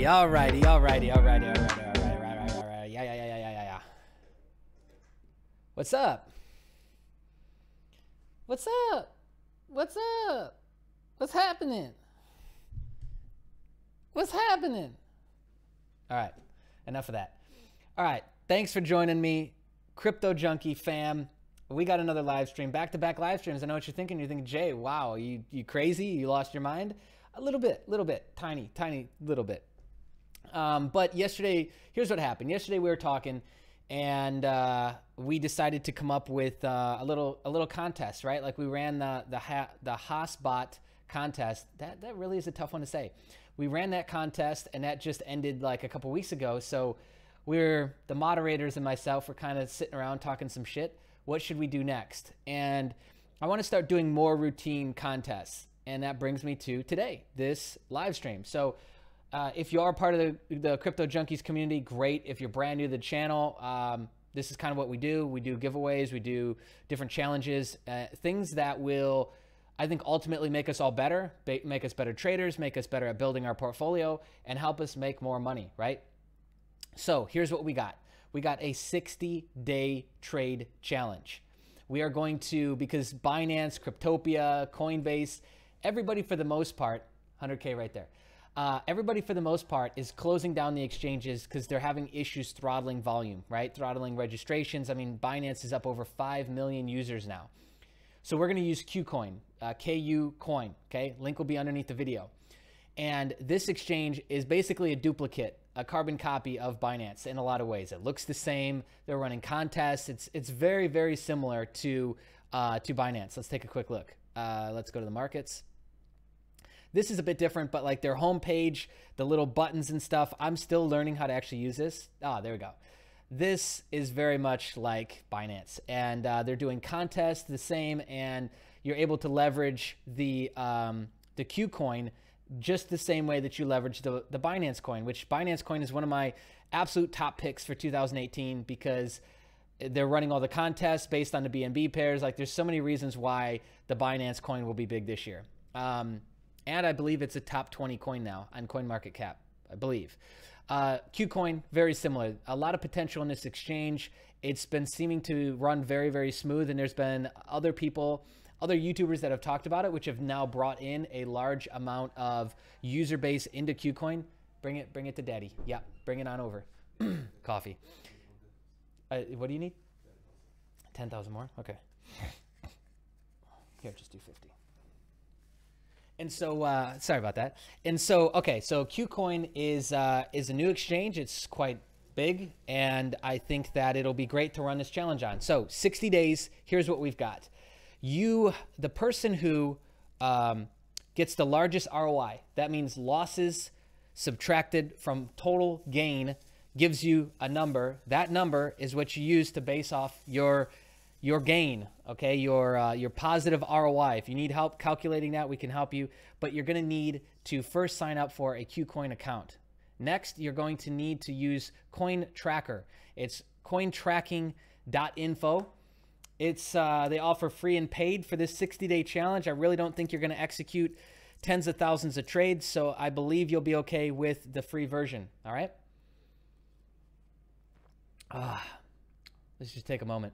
Alrighty. Yeah. What's up? What's happening? All right, enough of that. All right, thanks for joining me, Crypto Junkie fam. We got another live stream, back-to-back live streams. I know what you're thinking. You're thinking, Jay, wow, you crazy? You lost your mind? A little bit, tiny little bit. But yesterday, here's what happened. Yesterday we were talking, and we decided to come up with a little contest, right? Like we ran the Haasbot contest. That really is a tough one to say. We ran that contest, and that just ended like a couple weeks ago. So the moderators and myself were kind of sitting around talking some shit. What should we do next? And I want to start doing more routine contests. And that brings me to today, this live stream. So if you are part of the Crypto Junkies community, great. If you're brand new to the channel, this is kind of what we do. We do giveaways, we do different challenges, things that will, I think, ultimately make us all better, make us better traders, make us better at building our portfolio, and help us make more money, right? So here's what we got. We got a 60-day trade challenge. We are going to, because Binance, Cryptopia, Coinbase, everybody for the most part, 100K right there. Everybody for the most part is closing down the exchanges because they're having issues throttling volume, right? Throttling registrations. I mean, Binance is up over 5 million users now. So we're going to use KuCoin, KU coin, okay? Link will be underneath the video. And this exchange is basically a duplicate, a carbon copy of Binance in a lot of ways. It looks the same. They're running contests. It's very, very similar to Binance. Let's take a quick look. Let's go to the markets. This is a bit different, but like their homepage, the little buttons and stuff, I'm still learning how to actually use this. There we go. This is very much like Binance, and they're doing contests the same, and you're able to leverage the KuCoin just the same way that you leverage the Binance coin, which Binance coin is one of my absolute top picks for 2018 because they're running all the contests based on the BNB pairs. Like there's so many reasons why the Binance coin will be big this year. And I believe it's a top 20 coin now on CoinMarketCap, I believe. KuCoin, very similar. A lot of potential in this exchange. It's been seeming to run very, very smooth, and there's been other people, other YouTubers that have talked about it, which have now brought in a large amount of user base into KuCoin. Bring it to daddy. Yeah, bring it on over. Coffee. What do you need? 10,000 more? Okay. Here, just do 50. And so, sorry about that. And so, okay, so KuCoin is a new exchange. It's quite big, and I think that it'll be great to run this challenge on. So 60 days, here's what we've got. The person who gets the largest ROI, that means losses subtracted from total gain, gives you a number. That number is what you use to base off your gain, okay, your positive ROI. If you need help calculating that, we can help you, but you're going to need to first sign up for a KuCoin account. Next, you're going to need to use Coin Tracker. It's cointracking.info. It's they offer free and paid for this 60-day challenge. I really don't think you're going to execute tens of thousands of trades, so I believe you'll be okay with the free version. All right. Let's just take a moment.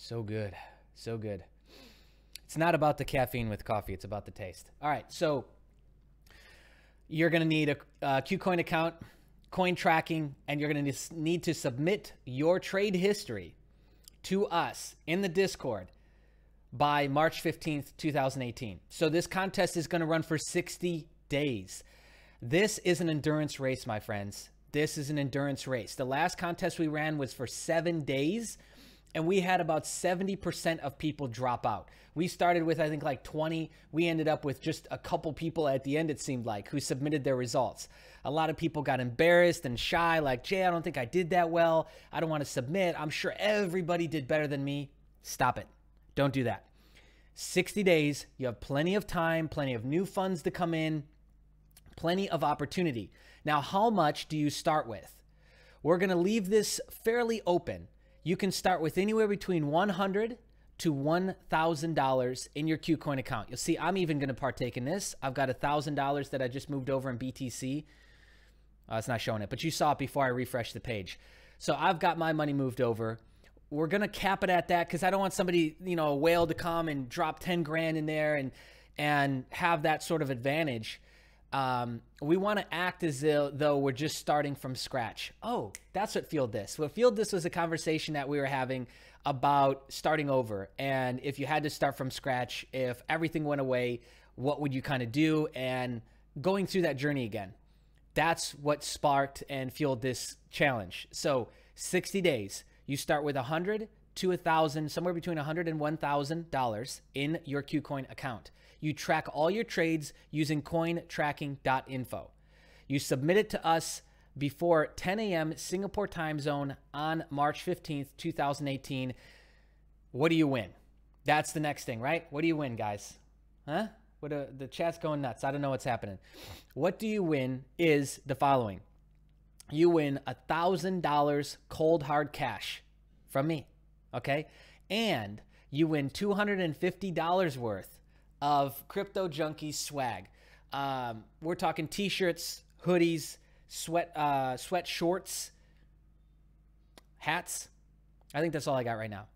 So good. So good. It's not about the caffeine with coffee. It's about the taste. All right. So you're going to need a KuCoin account, coin tracking, and you're going to need to submit your trade history to us in the Discord by March 15th, 2018. So this contest is going to run for 60 days. This is an endurance race, my friends. This is an endurance race. The last contest we ran was for 7 days, and we had about 70% of people drop out. We started with, I think, like 20. We ended up with just a couple people at the end, it seemed like, who submitted their results. A lot of people got embarrassed and shy, like, Jay, I don't think I did that well. I don't want to submit. I'm sure everybody did better than me. Stop it. Don't do that. 60 days. You have plenty of time, plenty of new funds to come in, plenty of opportunity. Now, how much do you start with? We're going to leave this fairly open. You can start with anywhere between $100 to $1,000 in your KuCoin account. You'll see I'm even going to partake in this. I've got $1,000 that I just moved over in BTC. It's not showing it, but you saw it before I refreshed the page. So I've got my money moved over. We're going to cap it at that because I don't want somebody, you know, a whale to come and drop 10 grand in there and have that sort of advantage. We want to act as though we're just starting from scratch. Oh, that's what Fueled This. Well, Fueled This was a conversation that we were having about starting over. And if you had to start from scratch, if everything went away, what would you kind of do? And going through that journey again. That's what sparked and fueled this challenge. So 60 days. You start with $100 to $1,000, somewhere between $100 and $1,000 in your KuCoin account. You track all your trades using cointracking.info. You submit it to us before 10 a.m. Singapore time zone on March 15th, 2018. What do you win? That's the next thing, right? What do you win, guys? Huh? The chat's going nuts. I don't know what's happening. What do you win is the following. You win $1,000 cold hard cash from me, okay? And you win $250 worth of CryptoJunkies swag. We're talking t-shirts, hoodies, sweat shorts, hats. I think that's all I got right now.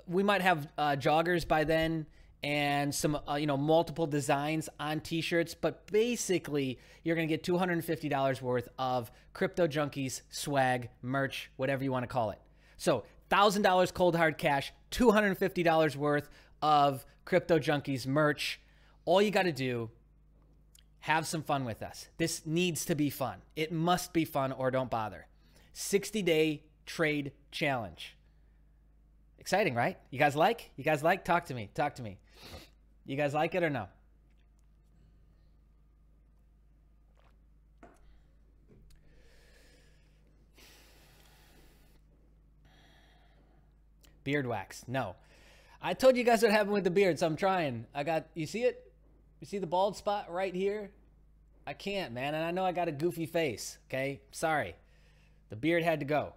We might have joggers by then and some multiple designs on t-shirts, but basically you're going to get $250 worth of CryptoJunkies swag, merch, whatever you want to call it. So $1,000 cold hard cash, $250 worth of CryptoJunkies merch. All you got to do, have some fun with us. This needs to be fun. It must be fun or don't bother. 60-day trade challenge. Exciting, right? You guys like? You guys like? Talk to me. Talk to me. You guys like it or no? Beard wax. No. I told you guys what happened with the beard, so I'm trying. You see it? You see the bald spot right here? I can't, man. And I know I got a goofy face, okay? Sorry. The beard had to go.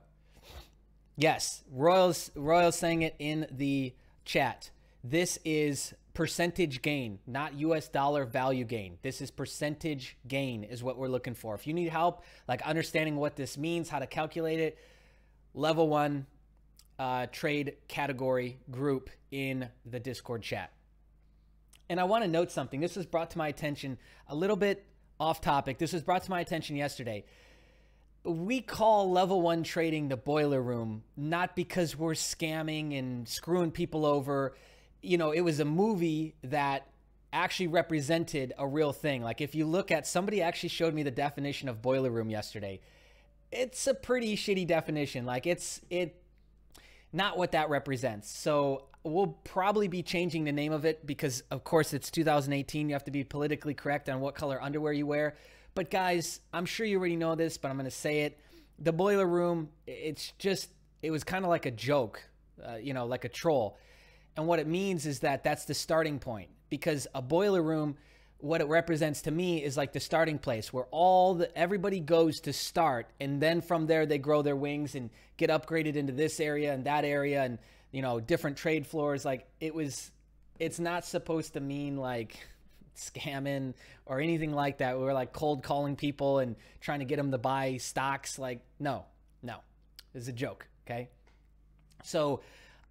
Yes, Royal's saying it in the chat. This is percentage gain, not US dollar value gain. This is percentage gain is what we're looking for. If you need help, like understanding what this means, how to calculate it, level 1 trade category group in the Discord chat. And I want to note something. This was brought to my attention a little bit off topic. This was brought to my attention yesterday. We call level 1 trading the boiler room, not because we're scamming and screwing people over. You know, it was a movie that actually represented a real thing. Like if you look at, somebody actually showed me the definition of boiler room yesterday. It's a pretty shitty definition. Like it's not what that represents. So we'll probably be changing the name of it because of course it's 2018. You have to be politically correct on what color underwear you wear. But guys, I'm sure you already know this, but I'm going to say it. The boiler room, it was kind of like a joke, like a troll. And what it means is that that's the starting point, because a boiler room, what it represents to me is like the starting place where everybody goes to start. And then from there, they grow their wings and get upgraded into this area and that area and, different trade floors. Like it's not supposed to mean like scamming or anything like that. We're like cold calling people and trying to get them to buy stocks. Like, no, it's a joke. Okay. So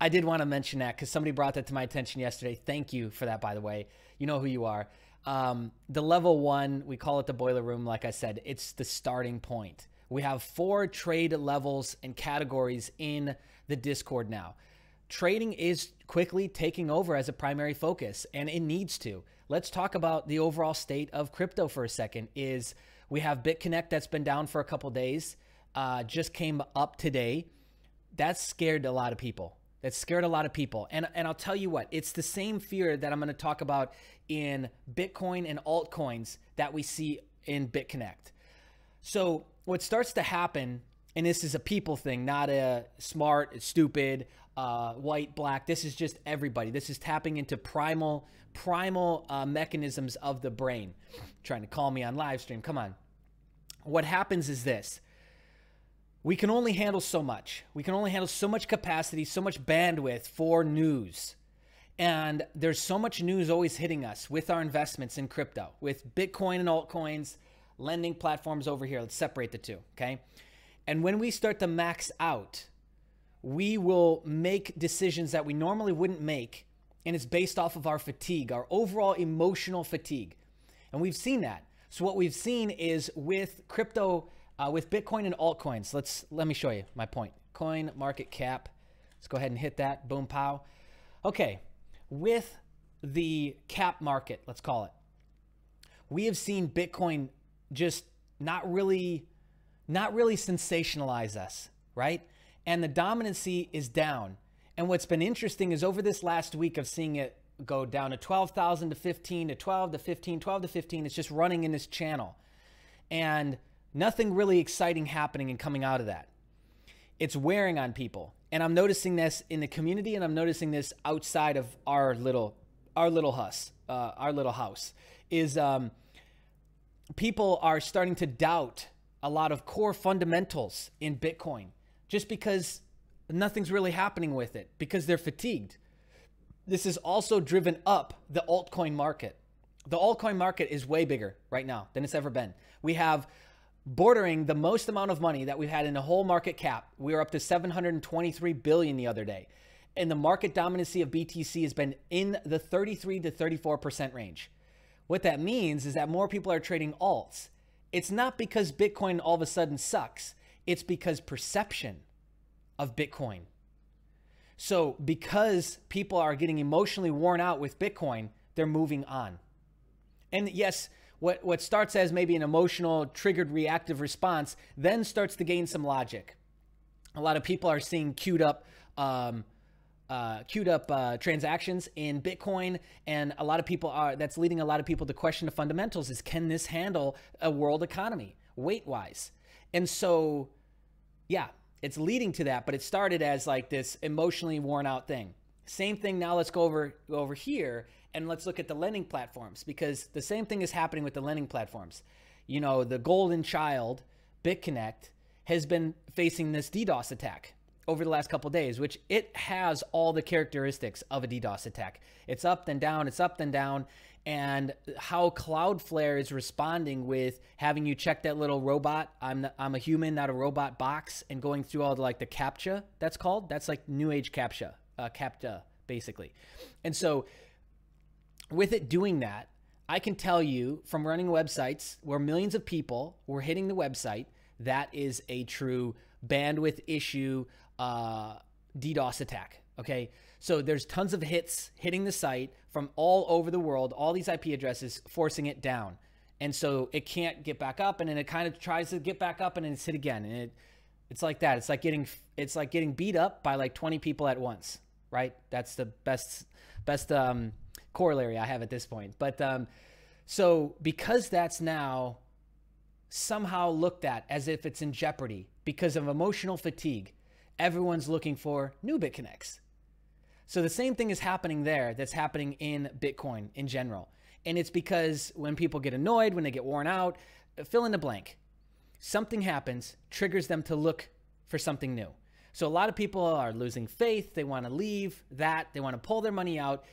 I did want to mention that because somebody brought that to my attention yesterday. Thank you for that, by the way. You know who you are. The level 1, we call it the boiler room. Like I said, it's the starting point. We have 4 trade levels and categories in the Discord now. Trading is quickly taking over as a primary focus, and it needs to. Let's talk about the overall state of crypto for a second. We have BitConnect that's been down for a couple days, just came up today. That's scared a lot of people. And I'll tell you what, it's the same fear that I'm going to talk about in Bitcoin and altcoins that we see in BitConnect. So what starts to happen, and this is a people thing, not a smart, stupid, white, black. This is just everybody. This is tapping into primal mechanisms of the brain. Trying to call me on live stream. Come on. What happens is this. We can only handle so much. We can only handle so much capacity, so much bandwidth for news. And there's so much news always hitting us with our investments in crypto, with Bitcoin and altcoins, lending platforms over here. Let's separate the two, okay? And when we start to max out, we will make decisions that we normally wouldn't make, and it's based off of our fatigue, our overall emotional fatigue. And we've seen that. So what we've seen is with crypto, with Bitcoin and altcoins, let me show you my point. Coin market cap. Let's go ahead and hit that. Boom, pow. Okay. With the cap market, let's call it, we have seen Bitcoin just not really sensationalize us, right? And the dominancy is down. And what's been interesting is over this last week of seeing it go down to 12,000 to 15 to 12 to 15, 12 to 15, it's just running in this channel. And nothing really exciting happening and coming out of that. It's wearing on people. And I'm noticing this in the community, and I'm noticing this outside of our little house, is people are starting to doubt a lot of core fundamentals in Bitcoin just because nothing's really happening with it, because they're fatigued. This has also driven up the altcoin market. The altcoin market is way bigger right now than it's ever been. We have bordering the most amount of money that we've had in the whole market cap. We were up to 723 billion the other day. And the market dominancy of BTC has been in the 33 to 34% range. What that means is that more people are trading alts. It's not because Bitcoin all of a sudden sucks. It's because perception of Bitcoin. So because people are getting emotionally worn out with Bitcoin, they're moving on. And yes, what starts as maybe an emotional, triggered, reactive response then starts to gain some logic. A lot of people are seeing queued up transactions in Bitcoin, and a lot of people that's leading a lot of people to question the fundamentals is, can this handle a world economy weight-wise? And so, yeah, it's leading to that, but it started as like this emotionally worn out thing. Same thing now, let's go over here and let's look at the lending platforms, because the same thing is happening with the lending platforms. You know, the golden child, BitConnect, has been facing this DDoS attack over the last couple of days, which it has all the characteristics of a DDoS attack. It's up and down, it's up and down. And how Cloudflare is responding with having you check that little robot, I'm a human, not a robot box, and going through all the, like the CAPTCHA, that's called. That's like new age CAPTCHA, basically. And so with it doing that, I can tell you from running websites where millions of people were hitting the website, that is a true bandwidth issue, DDoS attack. Okay. So there's tons of hits hitting the site from all over the world, all these IP addresses forcing it down. And so it can't get back up, and then it kind of tries to get back up and then it's hit again. And it's like that. It's like getting beat up by like 20 people at once, right? That's the best corollary I have at this point. But so because that's now somehow looked at as if it's in jeopardy because of emotional fatigue, everyone's looking for new BitConnects. So the same thing is happening there that's happening in Bitcoin in general. And it's because when people get annoyed, when they get worn out, fill in the blank. Something happens, triggers them to look for something new. So a lot of people are losing faith. They want to leave that. They want to pull their money out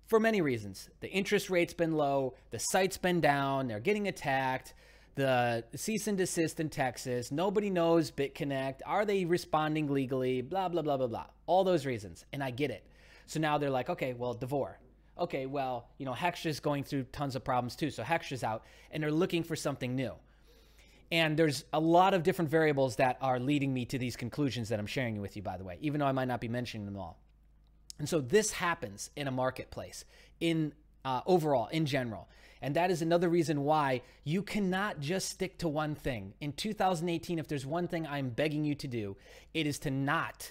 for many reasons. The interest rate's been low. The site's been down. They're getting attacked. the cease and desist in Texas. Nobody knows BitConnect. Are they responding legally? Blah, blah, blah, blah, blah. All those reasons. And I get it. So now they're like, okay, well, Devore. Okay, well, you know, Hextra's going through tons of problems too. So Hextra's out and they're looking for something new. And there's a lot of different variables that are leading me to these conclusions that I'm sharing with you, by the way, even though I might not be mentioning them all. And so this happens in a marketplace, in overall, in general. And that is another reason why you cannot just stick to one thing. In 2018, if there's one thing I'm begging you to do, it is to not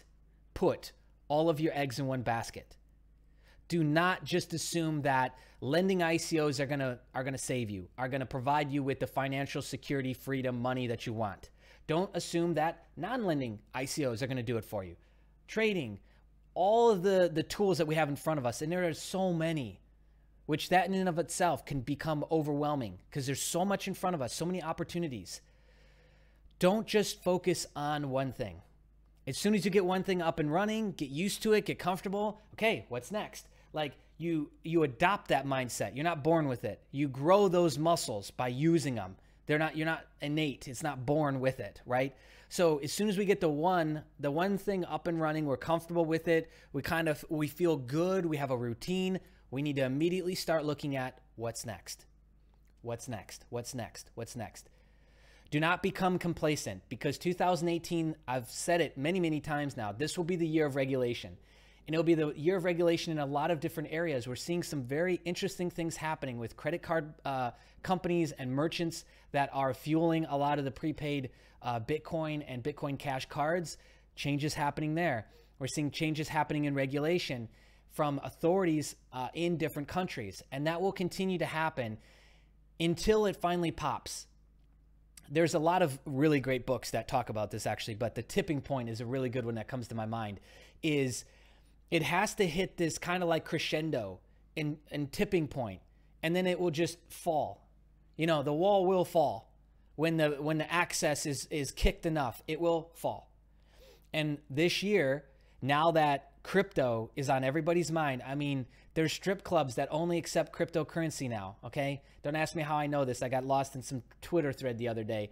put all of your eggs in one basket. Do not just assume that lending ICOs are gonna save you, are gonna provide you with the financial security, freedom, money that you want. Don't assume that non-lending ICOs are gonna do it for you. Trading, all of the tools that we have in front of us, and there are so many, which that in and of itself can become overwhelming because there's so much in front of us, so many opportunities. Don't just focus on one thing. As soon as you get one thing up and running, get used to it, get comfortable. Okay, what's next? Like you adopt that mindset. You're not born with it. You grow those muscles by using them. You're not innate. It's not born with it, right? So as soon as we get the one thing up and running, we're comfortable with it. We feel good. We have a routine. We need to immediately start looking at what's next. What's next? What's next? What's next? Do not become complacent because 2018, I've said it many, many times now, this will be the year of regulation. And it'll be the year of regulation in a lot of different areas. We're seeing some very interesting things happening with credit card companies and merchants that are fueling a lot of the prepaid Bitcoin and Bitcoin Cash cards. Changes happening there. We're seeing changes happening in regulation from authorities in different countries. And that will continue to happen until it finally pops. There's a lot of really great books that talk about this actually, but the tipping point is a really good one that comes to my mind, is it has to hit this kind of like crescendo and tipping point, and then it will just fall. You know, the wall will fall. When the access is kicked enough, it will fall. And this year, now that crypto is on everybody's mind, I mean, there's strip clubs that only accept cryptocurrency now, okay? Don't ask me how I know this. I got lost in some Twitter thread the other day.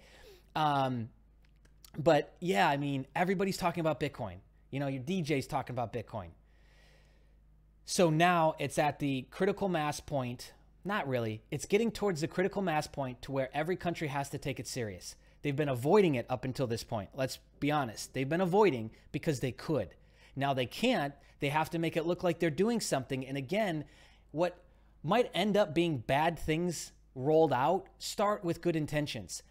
But yeah, I mean, everybody's talking about Bitcoin. You know, your DJ's talking about Bitcoin. So now it's at the critical mass point. Not really. It's getting towards the critical mass point to where every country has to take it serious. They've been avoiding it up until this point. Let's be honest. They've been avoiding because they could. Now they can't. They have to make it look like they're doing something. And again, what might end up being bad things rolled out start with good intentions.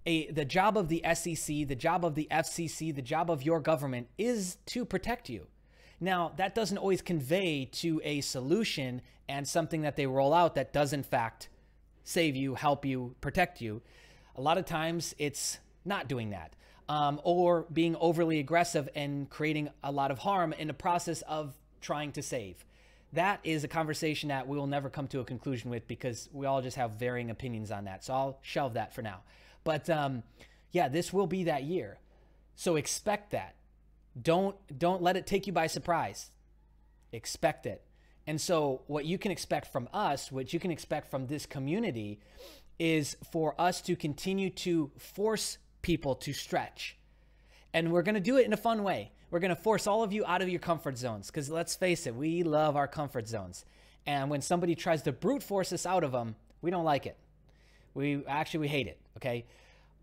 The job of the SEC, the job of the FCC, the job of your government is to protect you. Now, that doesn't always convey to a solution and something that they roll out that does in fact save you, help you, protect you. A lot of times it's not doing that. Or being overly aggressive and creating a lot of harm in the process of trying to save. That is a conversation that we will never come to a conclusion with because we all just have varying opinions on that. So I'll shelve that for now. But yeah, this will be that year. So expect that. Don't let it take you by surprise. Expect it. And so what you can expect from us, what you can expect from this community, is for us to continue to force people to stretch. And we're going to do it in a fun way. We're going to force all of you out of your comfort zones because let's face it, we love our comfort zones. And when somebody tries to brute force us out of them, we don't like it. We hate it, okay?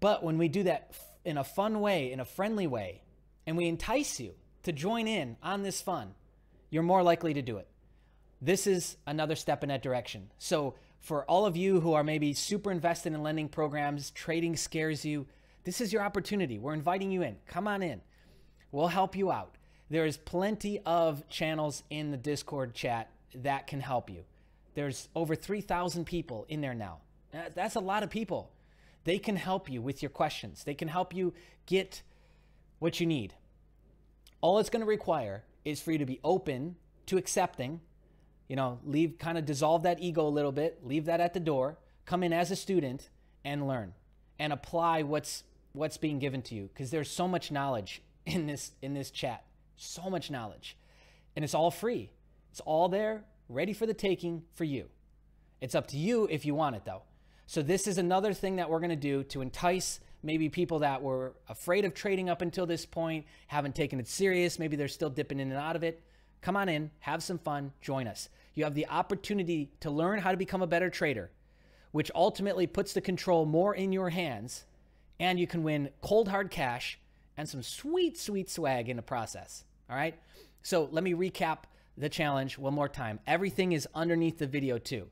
But when we do that in a fun way, in a friendly way, and we entice you to join in on this fun, you're more likely to do it. This is another step in that direction. So for all of you who are maybe super invested in lending programs, trading scares you, this is your opportunity. We're inviting you in. Come on in. We'll help you out. There is plenty of channels in the Discord chat that can help you. There's over 3,000 people in there now. That's a lot of people. They can help you with your questions. They can help you get what you need. All it's going to require is for you to be open to accepting, dissolve that ego a little bit, leave that at the door, come in as a student and learn and apply what's being given to you. Because there's so much knowledge in this chat, so much knowledge, and it's all free. It's all there, ready for the taking for you. It's up to you if you want it though. So this is another thing that we're going to do to entice maybe people that were afraid of trading up until this point, haven't taken it serious. Maybe they're still dipping in and out of it. Come on in, have some fun, join us. You have the opportunity to learn how to become a better trader, which ultimately puts the control more in your hands, and you can win cold hard cash and some sweet, sweet swag in the process. All right. So let me recap the challenge one more time. Everything is underneath the video too.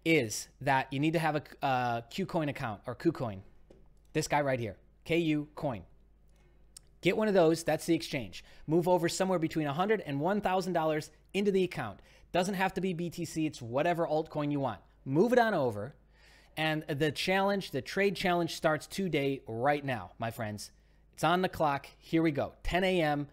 Is that you need to have a KuCoin account or KuCoin. This guy right here, KU Coin. Get one of those. That's the exchange. Move over somewhere between $100 and $1,000 into the account. Doesn't have to be BTC. It's whatever altcoin you want. Move it on over. And the challenge, the trade challenge starts today right now, my friends. It's on the clock. Here we go. 10 a.m.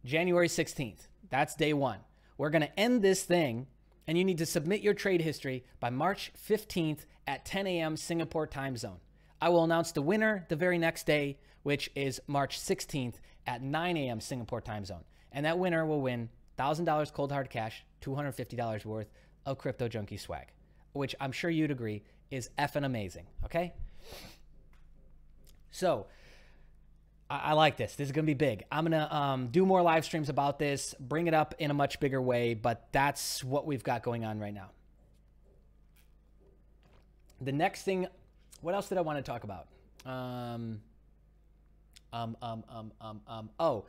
January 16th. That's day one. We're going to end this thing, and you need to submit your trade history by March 15th at 10 a.m. Singapore time zone. I will announce the winner the very next day, which is March 16th at 9 a.m. Singapore time zone. And that winner will win $1,000 cold hard cash, $250 worth of CryptoJunkies swag, which I'm sure you'd agree is effing amazing, okay? So I like this. This is going to be big. I'm going to do more live streams about this, bring it up in a much bigger way, but that's what we've got going on right now. The next thing, what else did I want to talk about? Oh,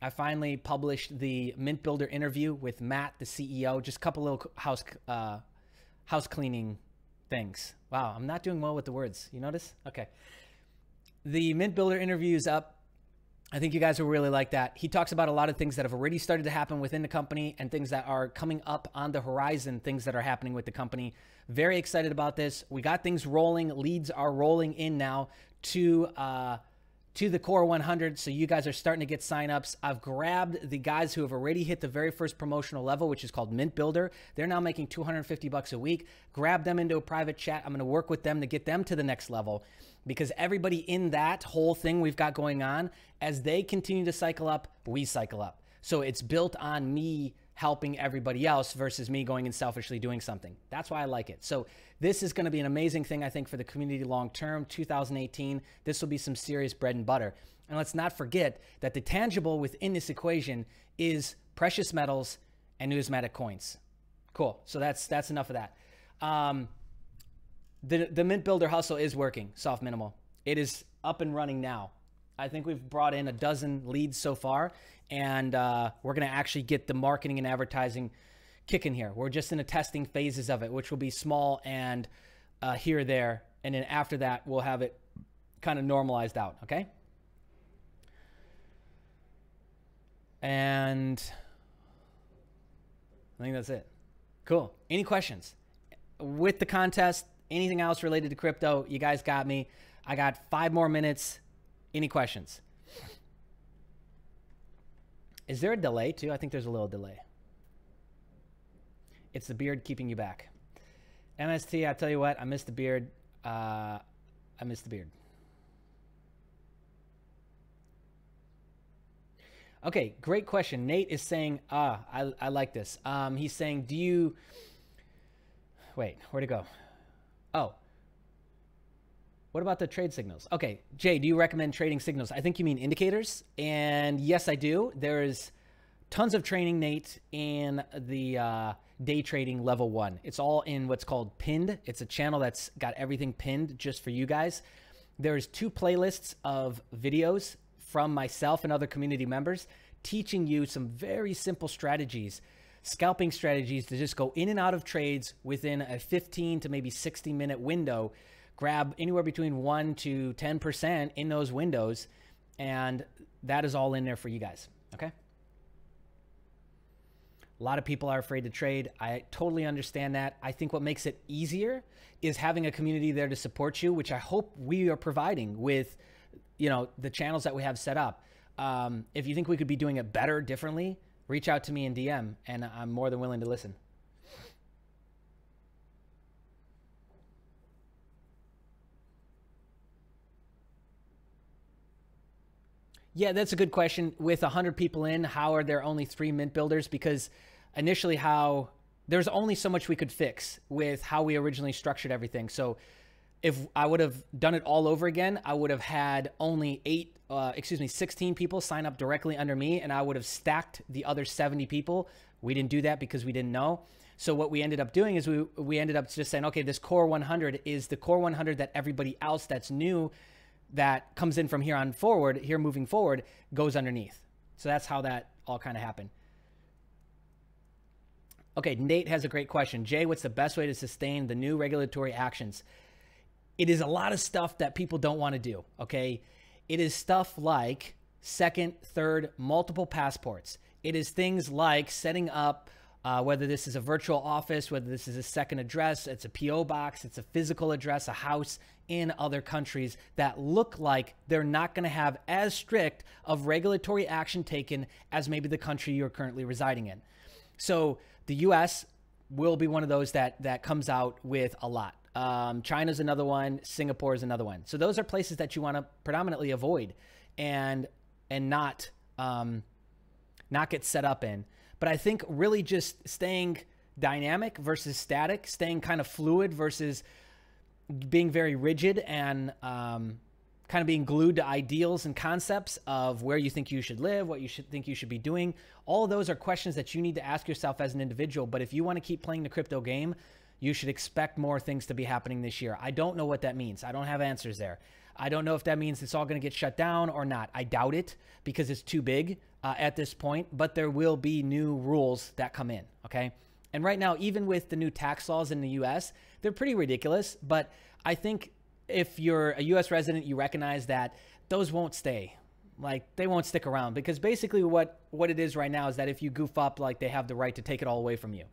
I finally published the Mint Builder interview with Matt, the CEO. Just a couple little house cleaning things. Wow, I'm not doing well with the words. You notice? Okay. The Mint Builder interview is up. I think you guys will really like that. He talks about a lot of things that have already started to happen within the company and things that are coming up on the horizon, things that are happening with the company. Very excited about this. We got things rolling. Leads are rolling in now to the Core 100. So you guys are starting to get signups. I've grabbed the guys who have already hit the very first promotional level, which is called Mint Builder. They're now making $250 a week. Grab them into a private chat. I'm going to work with them to get them to the next level, because everybody in that whole thing we've got going on, as they continue to cycle up, we cycle up. So it's built on me helping everybody else versus me going and selfishly doing something. That's why I like it. So this is going to be an amazing thing, I think, for the community long term. 2018, this will be some serious bread and butter. And let's not forget that the tangible within this equation is precious metals and numismatic coins. Cool. So that's enough of that. The Mint Builder hustle is working, soft minimal. It is up and running now. I think we've brought in 12 leads so far, and we're going to actually get the marketing and advertising kicking here. We're just in the testing phases of it, which will be small and here or there. And then after that, we'll have it kind of normalized out, okay? And I think that's it. Cool. Any questions? With the contest, anything else related to crypto, you guys got me. I got 5 more minutes. Any questions? Is there a delay too? I think there's a little delay. It's the beard keeping you back. MST, I tell you what, I miss the beard. I miss the beard. Okay, great question. Nate is saying, I like this. He's saying, do you, wait, where'd it go? Oh, what about the trade signals? Okay, Jay, do you recommend trading signals? I think you mean indicators. And yes, I do. There's tons of training, Nate, in the day trading level 1. It's all in what's called pinned. It's a channel that's got everything pinned just for you guys. There's 2 playlists of videos from myself and other community members teaching you some very simple strategies, scalping strategies to just go in and out of trades within a 15 to maybe 60-minute window. Grab anywhere between 1 to 10% in those windows, and that is all in there for you guys, okay? A lot of people are afraid to trade. I totally understand that. I think what makes it easier is having a community there to support you, which I hope we are providing with, you know, the channels that we have set up. If you think we could be doing it better, differently, reach out to me in DM, and I'm more than willing to listen. Yeah, that's a good question. With 100 people in, how are there only 3 mint builders? Because initially how there's only so much we could fix with how we originally structured everything. So if I would have done it all over again, I would have had only 16 people sign up directly under me, and I would have stacked the other 70 people. We didn't do that because we didn't know. So what we ended up doing is we ended up just saying, okay, this core 100 is the core 100 that everybody else that's new that comes in from here on forward, here moving forward, goes underneath. So that's how that all kind of happened. Okay, Nate has a great question. Jay, what's the best way to sustain the new regulatory actions? It is a lot of stuff that people don't want to do, okay? It is stuff like second, third, multiple passports. It is things like setting up, whether this is a virtual office, whether this is a second address, it's a PO box, it's a physical address, a house in other countries that look like they're not going to have as strict of regulatory action taken as maybe the country you're currently residing in. So the U.S. will be one of those that comes out with a lot. China's another one. Singapore is another one. So those are places that you want to predominantly avoid and not get set up in. But I think really just staying dynamic versus static, staying kind of fluid versus being very rigid and kind of being glued to ideals and concepts of where you think you should live, what you should think you should be doing. All of those are questions that you need to ask yourself as an individual. But if you want to keep playing the crypto game, you should expect more things to be happening this year. I don't know what that means. I don't have answers there. I don't know if that means it's all going to get shut down or not. I doubt it because it's too big at this point, but there will be new rules that come in, okay? And right now, even with the new tax laws in the U.S., they're pretty ridiculous, but I think if you're a U.S. resident, you recognize that those won't stay. Like, they won't stick around because basically what it is right now is that if you goof up, like, they have the right to take it all away from you.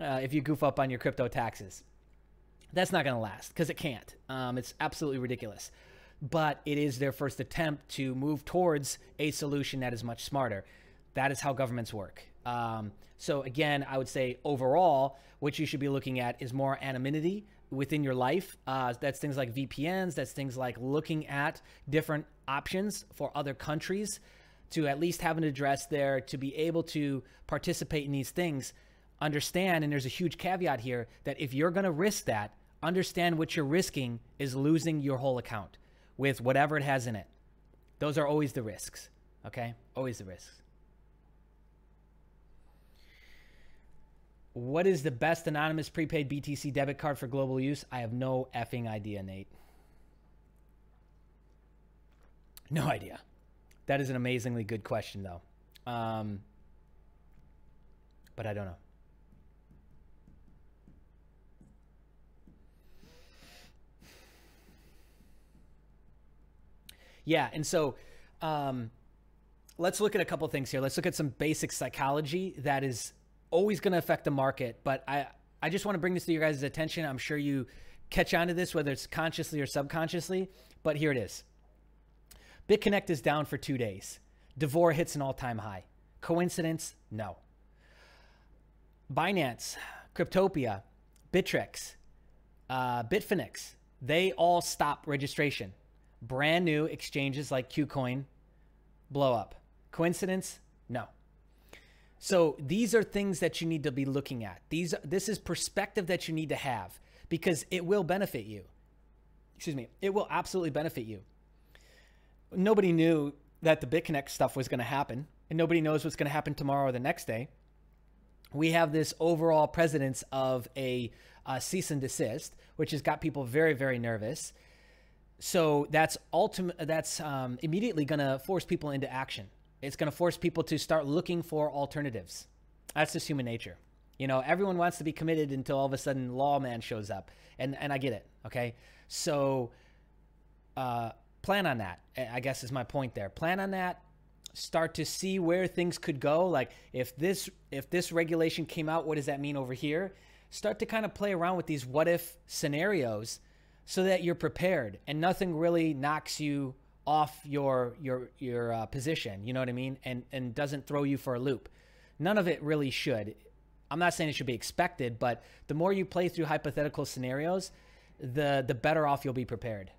If you goof up on your crypto taxes. That's not going to last because it can't. It's absolutely ridiculous. But it is their first attempt to move towards a solution that is much smarter. That is how governments work. So again, I would say overall, what you should be looking at is more anonymity within your life. That's things like VPNs. That's things like looking at different options for other countries to at least have an address there, to be able to participate in these things. Understand, and there's a huge caveat here, that if you're going to risk that, understand what you're risking is losing your whole account with whatever it has in it. Those are always the risks, okay? Always the risks. What is the best anonymous prepaid BTC debit card for global use? I have no effing idea, Nate. No idea. That is an amazingly good question, though. But I don't know. Yeah, and so let's look at a couple things here. Let's look at some basic psychology that is always going to affect the market. But I just want to bring this to your guys' attention. I'm sure you catch on to this, whether it's consciously or subconsciously. But here it is. BitConnect is down for 2 days. Devore hits an all-time high. Coincidence? No. Binance, Cryptopia, Bittrex, Bitfinex, they all stop registration. Brand new exchanges like KuCoin blow up. Coincidence? No. So these are things that you need to be looking at. This is perspective that you need to have because it will benefit you. Excuse me. It will absolutely benefit you. Nobody knew that the BitConnect stuff was going to happen, and nobody knows what's going to happen tomorrow or the next day. We have this overall precedence of a cease and desist, which has got people very, very nervous. So that's immediately going to force people into action. It's going to force people to start looking for alternatives. That's just human nature. You know, everyone wants to be committed until all of a sudden lawman shows up. And I get it. Okay. So plan on that, I guess is my point there. Plan on that. Start to see where things could go. Like if this regulation came out, what does that mean over here? Start to kind of play around with these what if scenarios so that you're prepared and nothing really knocks you off your position. You know what I mean? And doesn't throw you for a loop. None of it really should. I'm not saying it should be expected, but the more you play through hypothetical scenarios, the better off you'll be prepared.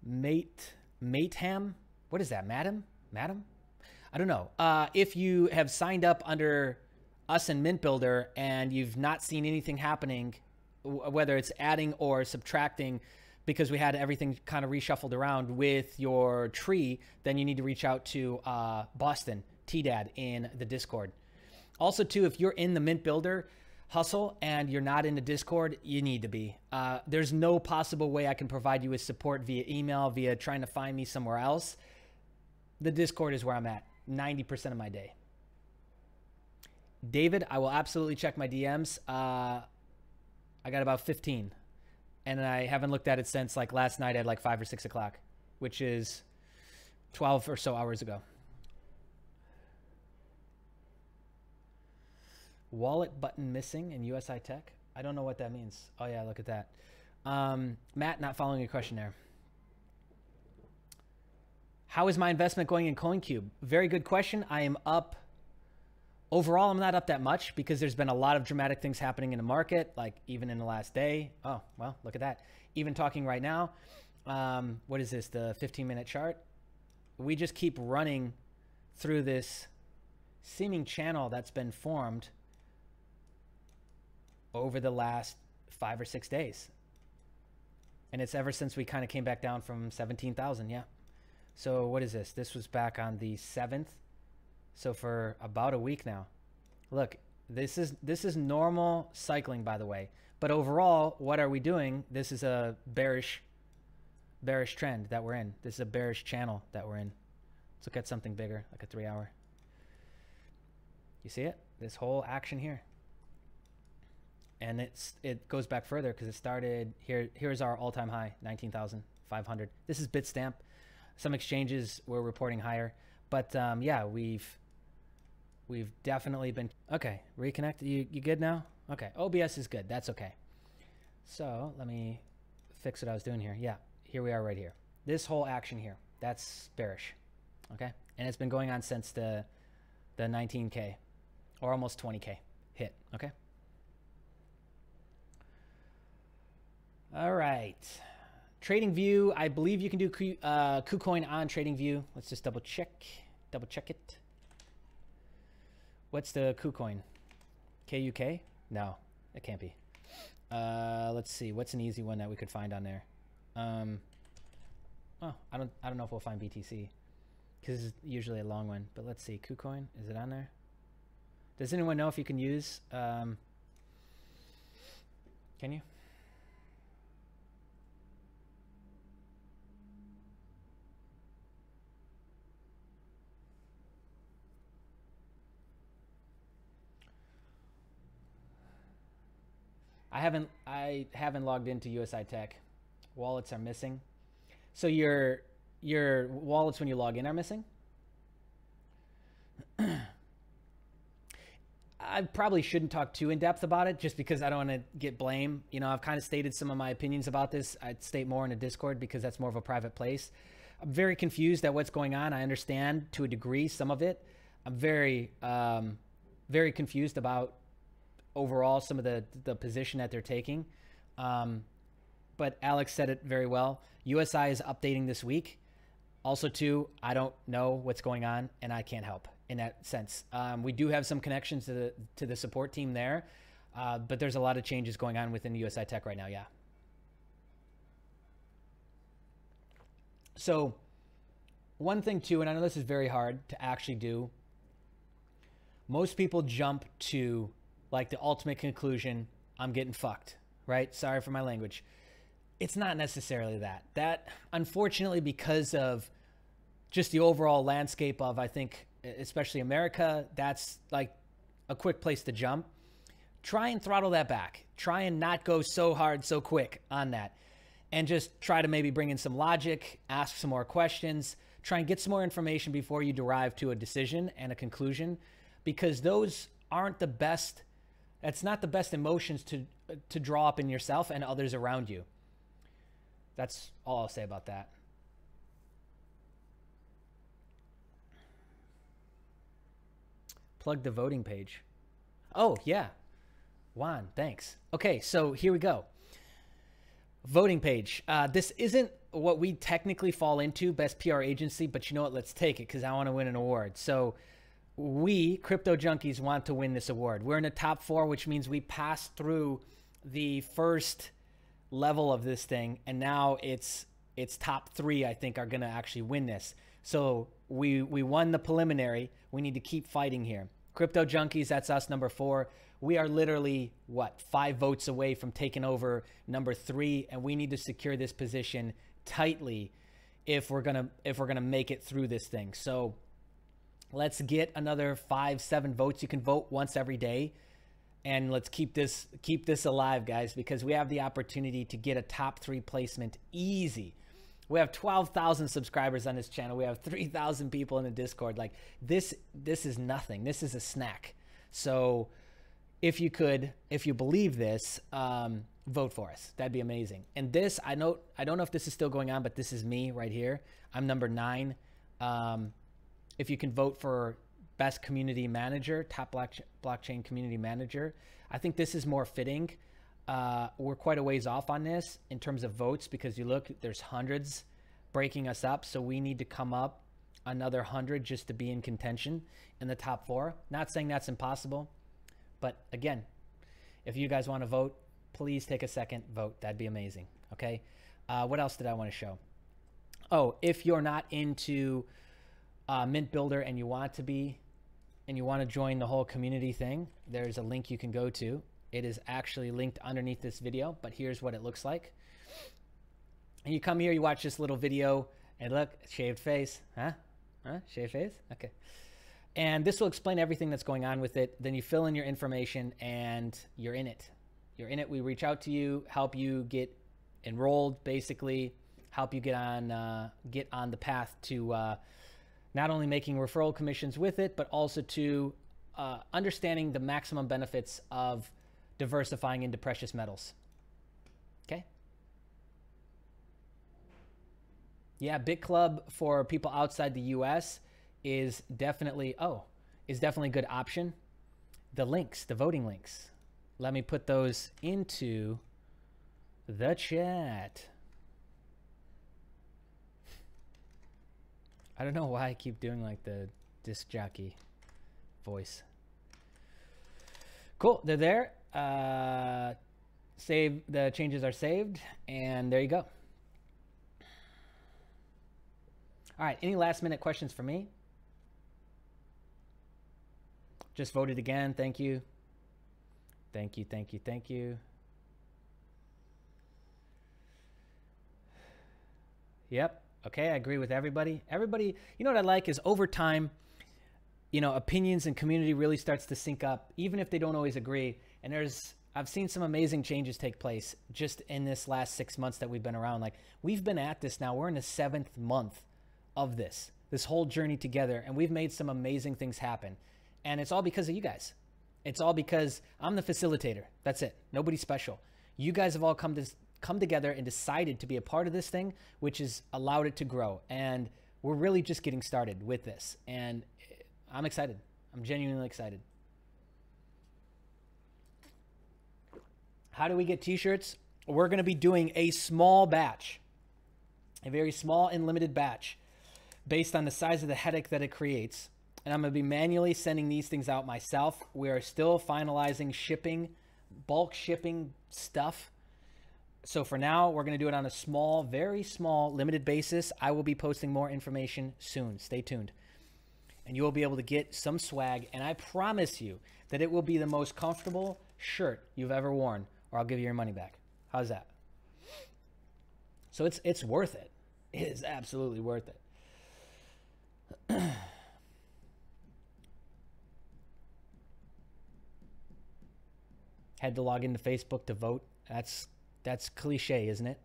Mateham? What is that, madam? I don't know. If you have signed up under us in Mint Builder and you've not seen anything happening, whether it's adding or subtracting, because we had everything kind of reshuffled around with your tree, then you need to reach out to Boston, T-Dad, in the Discord. Also, too, if you're in the Mint Builder hustle and you're not in the Discord, you need to be. There's no possible way I can provide you with support via email, via trying to find me somewhere else. The Discord is where I'm at 90% of my day. David, I will absolutely check my DMs. I got about 15. And I haven't looked at it since like last night at like 5 or 6 o'clock, which is 12 or so hours ago. Wallet button missing in USI Tech. I don't know what that means. Oh yeah, look at that. Matt, not following your question there. How is my investment going in CoinCube? Very good question. I am up. Overall, I'm not up that much because there's been a lot of dramatic things happening in the market, like even in the last day. Oh, well, look at that. Even talking right now, what is this, the 15-minute chart? We just keep running through this seeming channel that's been formed over the last 5 or 6 days. And it's ever since we kind of came back down from 17,000, yeah. So what is this? This was back on the 7th. So for about a week now. Look, this is normal cycling, by the way. But overall, what are we doing? This is a bearish trend that we're in. This is a bearish channel that we're in. Let's look at something bigger, like a 3-hour. You see it? This whole action here. And it goes back further because it started here. Here's our all-time high, 19,500. This is Bitstamp. Some exchanges were reporting higher. But yeah, we've definitely been... Okay, reconnect. You good now? Okay, OBS is good. That's okay. So let me fix what I was doing here. Yeah, here we are right here. This whole action here, that's bearish. Okay, and it's been going on since the 19K or almost 20K hit. Okay. All right. TradingView, I believe you can do KuCoin on TradingView. Let's just double check it. What's the KuCoin? KUK? No, it can't be. Let's see. What's an easy one that we could find on there? Oh, I don't know if we'll find BTC because it's usually a long one. But let's see. KuCoin, is it on there? Does anyone know if you can use? Can you? I haven't logged into USI Tech. Wallets are missing. So your wallets when you log in are missing? I probably shouldn't talk too in depth about it just because I don't want to get blame. You know, I've kind of stated some of my opinions about this. I'd state more in a Discord because that's more of a private place. I'm very confused at what's going on. I understand to a degree some of it. I'm very confused about overall some of the position that they're taking. But Alex said it very well. USI is updating this week. Also, too, I don't know what's going on, and I can't help in that sense. We do have some connections to the support team there, but there's a lot of changes going on within USI Tech right now, yeah. So one thing, too, and I know this is very hard to actually do, most people jump to like the ultimate conclusion, I'm getting fucked, right? Sorry for my language. It's not necessarily that. That, unfortunately, because of just the overall landscape of, I think, especially America, that's like a quick place to jump. Try and throttle that back. Try and not go so hard, so quick on that. And just try to maybe bring in some logic, ask some more questions, try and get some more information before you derive to a decision and a conclusion, because those aren't the best. That's not the best emotions to draw up in yourself and others around you. That's all I'll say about that. Plug the voting page. Oh, yeah. Juan, thanks. Okay, so here we go. Voting page. This isn't what we technically fall into, best PR agency, but you know what? Let's take it because I want to win an award. So we, CryptoJunkies, want to win this award. We're in the top 4, which means we passed through the first level of this thing, and now it's top 3, I think, are going to actually win this. So we won the preliminary. We need to keep fighting here. CryptoJunkies, that's us, number 4. We are literally, what, 5 votes away from taking over number 3, and we need to secure this position tightly if we're gonna make it through this thing. So let's get another 5-7 votes. You can vote once every day, and let's keep this alive, guys, because we have the opportunity to get a top 3 placement easy. We have 12,000 subscribers on this channel. We have 3,000 people in the Discord. Like this is nothing. This is a snack. So if you believe this, vote for us. That'd be amazing. And this, I don't know if this is still going on, but this is me right here. I'm number 9. If you can vote for best community manager, top blockchain community manager, I think this is more fitting. We're quite a ways off on this in terms of votes because you look, there's hundreds breaking us up. So we need to come up another 100 just to be in contention in the top 4. Not saying that's impossible, but again, if you guys want to vote, please take a second, vote. That'd be amazing. Okay. What else did I want to show? Oh, if you're not into Mint Builder and you want to be, and you want to join the whole community thing, there's a link you can go to. It is actually linked underneath this video, but here's what it looks like. And you come here, you watch this little video, and look, shaved face. Huh? Shaved face? Okay. And this will explain everything that's going on with it. Then you fill in your information, and you're in it. You're in it. We reach out to you, help you get enrolled, basically, help you get on the path to not only making referral commissions with it, but also to understanding the maximum benefits of diversifying into precious metals. Okay. Yeah, BitClub for people outside the US is definitely a good option. The links, the voting links. Let me put those into the chat. I don't know why I keep doing like the disc jockey voice. Cool, they're there. Save, the changes are saved, and there you go. All right, any last minute questions for me? Just voted again, thank you. Thank you, thank you, thank you. Yep, okay, I agree with everybody. Everybody, you know what I like is over time, you know, opinions and community really starts to sync up, even if they don't always agree. And I've seen some amazing changes take place just in this last 6 months that we've been around. Like, we've been at this now, we're in the 7th month of this whole journey together, and we've made some amazing things happen. And it's all because of you guys. It's all because I'm the facilitator. That's it. Nobody special. You guys have all come together and decided to be a part of this thing, which has allowed it to grow. And we're really just getting started with this. And I'm excited. I'm genuinely excited. How do we get t-shirts? We're going to be doing a small batch, a very small and limited batch based on the size of the headache that it creates. And I'm going to be manually sending these things out myself. We are still finalizing shipping, bulk shipping stuff. So for now, we're going to do it on a small, very small, limited basis. I will be posting more information soon. Stay tuned. And you will be able to get some swag. And I promise you that it will be the most comfortable shirt you've ever worn, or I'll give you your money back. How's that? So it's worth it. It is absolutely worth it. Had to log into Facebook to vote. That's cliche, isn't it?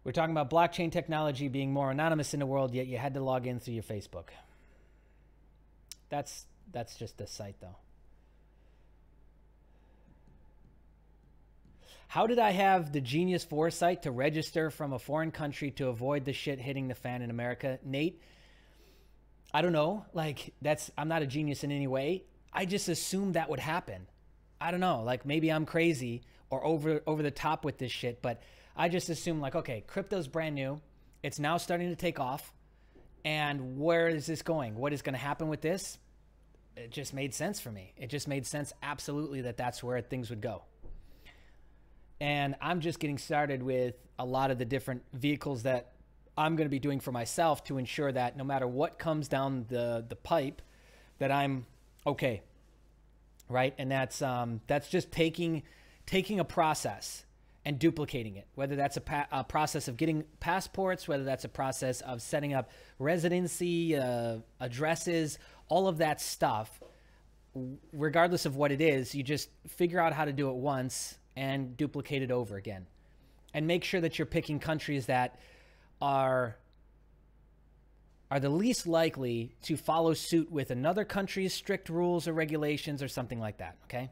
We're talking about blockchain technology being more anonymous in the world, yet you had to log in through your Facebook. That's just the site, though. How did I have the genius foresight to register from a foreign country to avoid the shit hitting the fan in America? Nate, I don't know. Like, I'm not a genius in any way. I just assumed that would happen. I don't know. Like, maybe I'm crazy or over the top with this shit, but I just assumed like, okay, crypto's brand new. It's now starting to take off. And where is this going? What is going to happen with this? It just made sense for me. It just made sense absolutely that that's where things would go. And I'm just getting started with a lot of the different vehicles that I'm going to be doing for myself to ensure that no matter what comes down the pipe, that I'm okay, right? And that's just taking a process and duplicating it, whether that's a process of getting passports, whether that's a process of setting up residency, addresses, all of that stuff. Regardless of what it is, you just figure out how to do it once and duplicate it over again. And make sure that you're picking countries that are the least likely to follow suit with another country's strict rules or regulations or something like that, okay?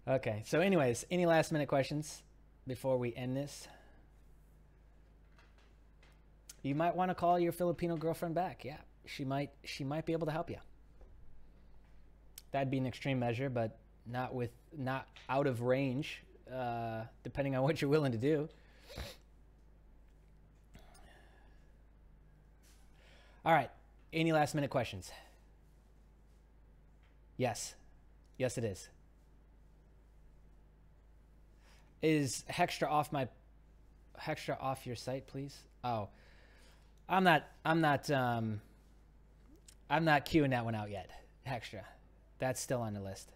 Okay, so anyways, any last minute questions before we end this? You might want to call your Filipino girlfriend back. Yeah, she might be able to help you. That'd be an extreme measure, but not out of range, depending on what you're willing to do. All right, any last minute questions? Yes, yes it is. Is Hextra off your site, please? Oh, I'm not queuing that one out yet. Hextra, that's still on the list.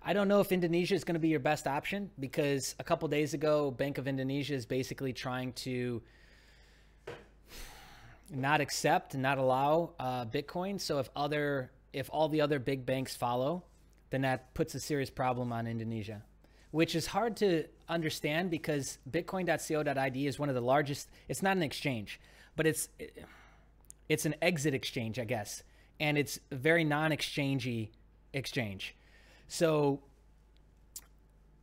I don't know if Indonesia is going to be your best option because a couple days ago, Bank of Indonesia is basically trying to not accept and not allow Bitcoin. So if all the other big banks follow, then that puts a serious problem on Indonesia, which is hard to understand because Bitcoin.co.id is one of the largest. It's not an exchange, but it's an exit exchange, I guess. And it's a very non-exchangey exchange. So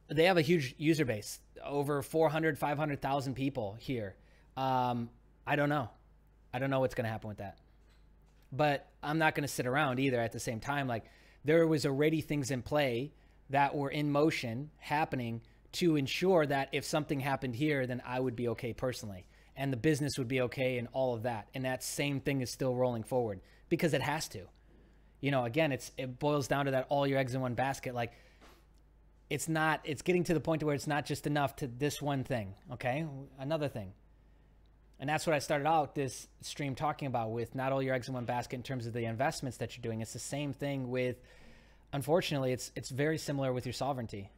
they have a huge user base, over 400, 500,000 people here. I don't know. I don't know what's going to happen with that. But I'm not going to sit around either at the same time. Like, there was already things in play that were in motion happening to ensure that if something happened here, then I would be okay personally and the business would be okay and all of that. And that same thing is still rolling forward because it has to. You know, again, it boils down to that all your eggs in one basket. Like, it's getting to the point where it's not just enough to this one thing, okay? Another thing. And that's what I started out this stream talking about with not all your eggs in one basket in terms of the investments that you're doing. It's the same thing with, unfortunately, it's very similar with your sovereignty.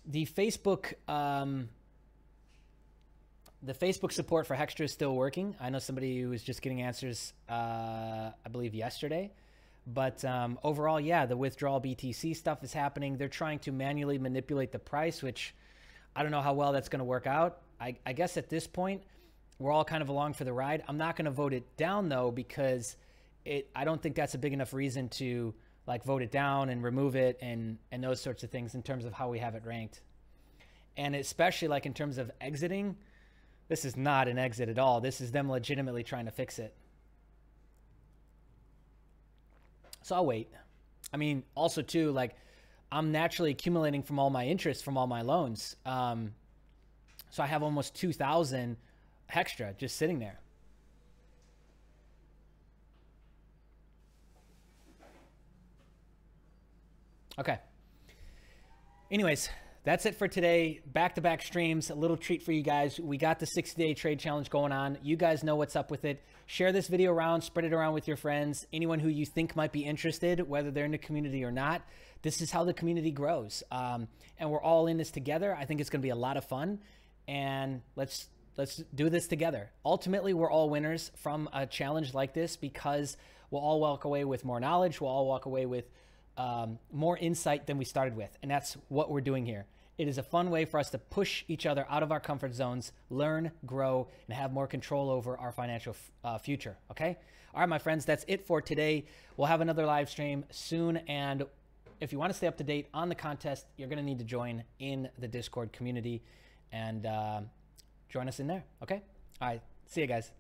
The Facebook support for Hextra is still working. I know somebody who was just getting answers, I believe yesterday. But overall, yeah, the withdrawal BTC stuff is happening. They're trying to manually manipulate the price, which I don't know how well that's going to work out. I guess at this point, we're all kind of along for the ride. I'm not going to vote it down, though, because I don't think that's a big enough reason to like vote it down and remove it and those sorts of things in terms of how we have it ranked. And especially like in terms of exiting, this is not an exit at all. This is them legitimately trying to fix it. So I'll wait. I mean, also too, like I'm naturally accumulating from all my interest from all my loans. So I have almost 2,000 Hextra just sitting there. Okay. Anyways, that's it for today. Back-to-back streams, a little treat for you guys. We got the 60-day trade challenge going on. You guys know what's up with it. Share this video around, spread it around with your friends, anyone who you think might be interested, whether they're in the community or not. This is how the community grows. And we're all in this together. I think it's going to be a lot of fun. And let's do this together. Ultimately, we're all winners from a challenge like this because we'll all walk away with more knowledge. We'll all walk away with more insight than we started with. And that's what we're doing here. It is a fun way for us to push each other out of our comfort zones, learn, grow, and have more control over our financial future. Okay? All right, my friends, that's it for today. We'll have another live stream soon, and if you want to stay up to date on the contest, you're going to need to join in the Discord community and join us in there. Okay? All right. See you guys.